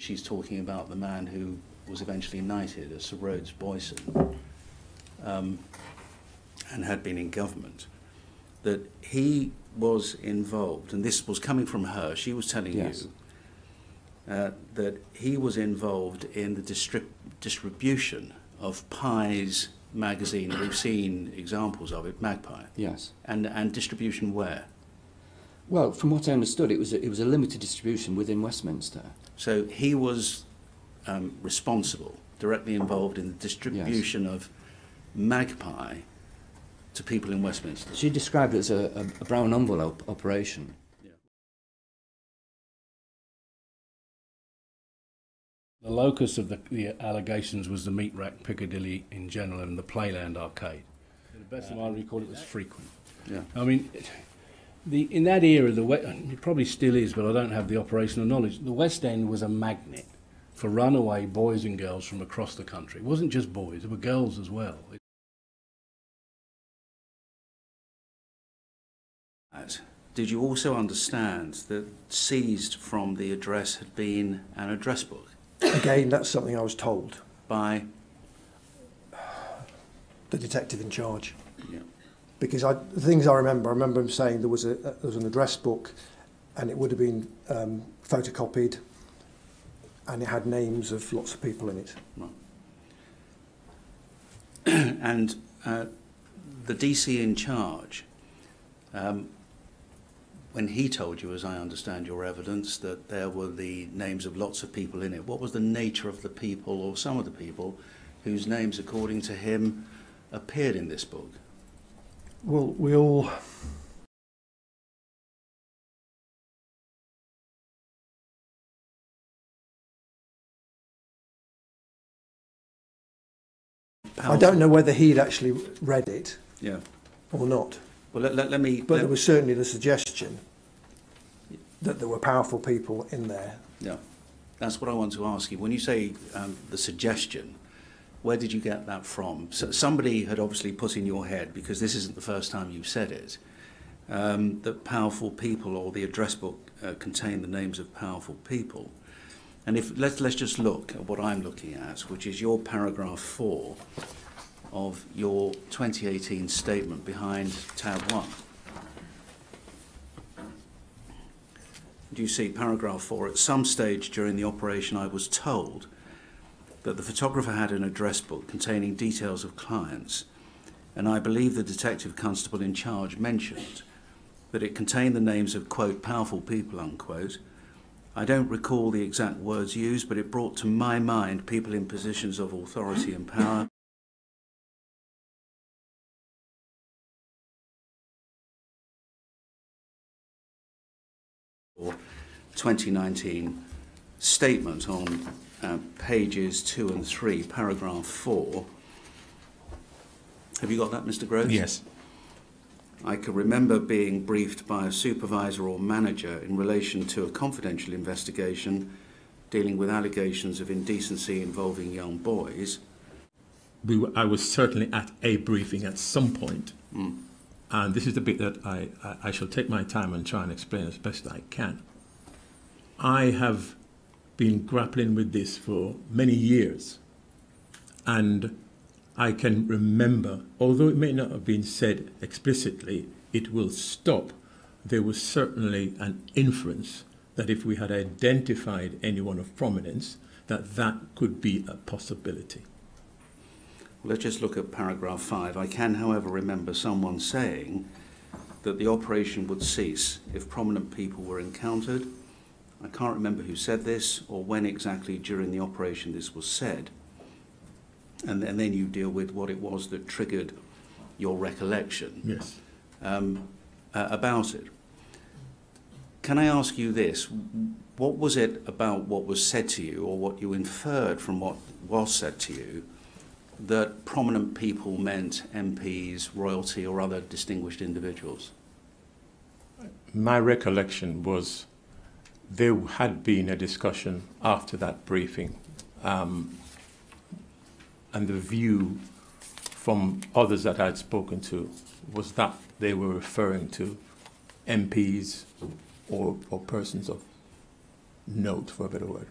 She's talking about the man who was eventually knighted, Sir Rhodes Boyson, and had been in government, that he was involved, and this was coming from her, she was telling Yes. you, that he was involved in the distribution of Pye's magazine. We've seen examples of it, Magpie. Yes. And distribution where? Well, from what I understood, it was a limited distribution within Westminster. So he was responsible, directly involved in the distribution of Magpie to people in Westminster. She described it as a brown envelope operation. Yeah. The locus of the allegations was the meat rack Piccadilly in general and the Playland arcade. To the best of my record, it was frequent. Yeah. I mean, in that era, it probably still is, but I don't have the operational knowledge. The West End was a magnet for runaway boys and girls from across the country. It wasn't just boys, there were girls as well. Did you also understand that seized from the address had been an address book? Again, that's something I was told. By? The detective in charge. Yeah. Because the things I remember him saying there was an address book, and it would have been photocopied, and it had names of lots of people in it. Right. And the DC in charge, when he told you, as I understand your evidence, that there were the names of lots of people in it, what was the nature of the people, or some of the people, whose names, according to him, appeared in this book? Well, we all... I don't know whether he'd actually read it, yeah, or not. Well, let me... But there was certainly the suggestion that there were powerful people in there. Yeah, that's what I want to ask you. When you say the suggestion, where did you get that from? So somebody had obviously put in your head, because this isn't the first time you've said it, that powerful people, or the address book contained the names of powerful people. And if let's just look at what I'm looking at, which is your paragraph 4 of your 2018 statement behind tab 1. Do you see paragraph 4? At some stage during the operation, I was told that the photographer had an address book containing details of clients, and I believe the detective constable in charge mentioned that it contained the names of, quote, powerful people, unquote. I don't recall the exact words used, but it brought to my mind people in positions of authority and power. Or 2019 statement on pages 2 and 3, paragraph 4. Have you got that, Mr. Groves? Yes. I can remember being briefed by a supervisor or manager in relation to a confidential investigation dealing with allegations of indecency involving young boys. I was certainly at a briefing at some point. And this is the bit that I shall take my time and try and explain as best I can. I have been grappling with this for many years. And I can remember, although it may not have been said explicitly, it will stop. There was certainly an inference that if we had identified anyone of prominence, that could be a possibility. Let's just look at paragraph 5. I can, however, remember someone saying that the operation would cease if prominent people were encountered. I can't remember who said this or when exactly during the operation this was said. And then you deal with what it was that triggered your recollection. Yes. About it. Can I ask you this? What was it about what was said to you, or what you inferred from what was said to you, that prominent people meant MPs, royalty, or other distinguished individuals? My recollection was there had been a discussion after that briefing, and the view from others that I had spoken to was that they were referring to MPs or persons of note, for a better word.